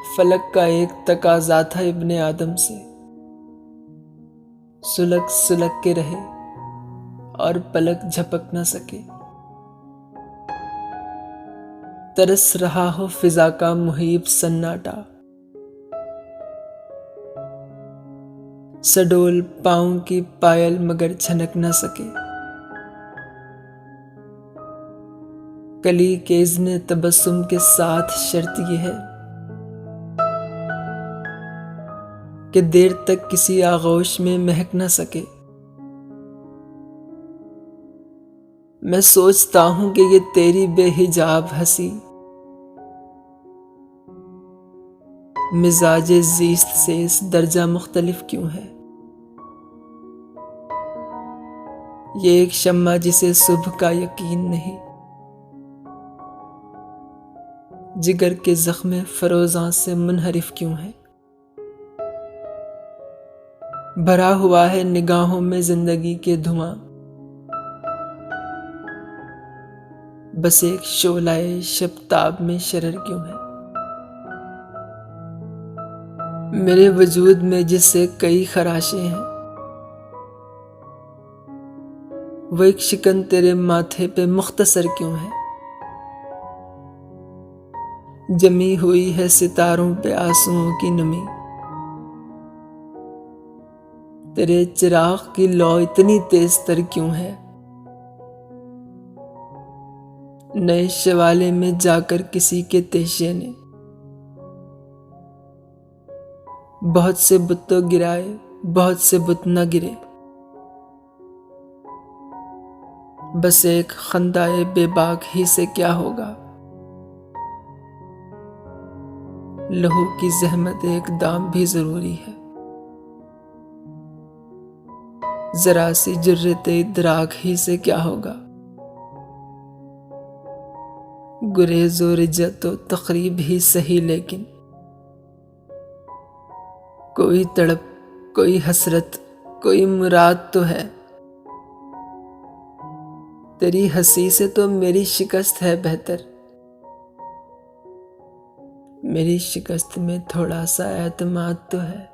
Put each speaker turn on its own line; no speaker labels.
फलक का एक तकाजा था इब्ने आदम से, सुलग सुलग के रहे और पलक झपक न सके। तरस रहा हो फिजा का मुहीब सन्नाटा, सडोल पाँव की पायल मगर छनक न सके। कली के इज़्ने तबस्सुम के साथ शर्त यह है कि देर तक किसी आगोश में महक न सके। मैं सोचता हूं कि ये तेरी बेहिजाब हंसी मिजाजे ज़ीस्त से इस दर्जा मुख्तलिफ क्यों है। ये एक शम्मा जिसे सुबह का यकीन नहीं, जिगर के जख्मे फरोज़ां से मुनहरिफ क्यों है। भरा हुआ है निगाहों में जिंदगी के धुआं, बस एक शोलाए शब्ताब में शरर क्यों है। मेरे वजूद में जिससे कई खराशें हैं, वो एक शिकन तेरे माथे पे मुख्तसर क्यों है। जमी हुई है सितारों पे आंसुओं की नमी, तेरे चिराग की लौ इतनी तेज तर क्यों है। नए शवाले में जाकर किसी के तेशिए ने बहुत से बुत तो गिराए, बहुत से बुत न गिरे, बस एक खंदाए बेबाक ही से क्या होगा। लहू की जहमत एक दाम भी जरूरी है, जरा सी जुर्रते इदराक ही से क्या होगा। गुरेज और इज्जत तो तकरीब ही सही, लेकिन कोई तड़प, कोई हसरत, कोई मुराद तो है। तेरी हंसी से तो मेरी शिकस्त है बेहतर, मेरी शिकस्त में थोड़ा सा एतमाद तो है।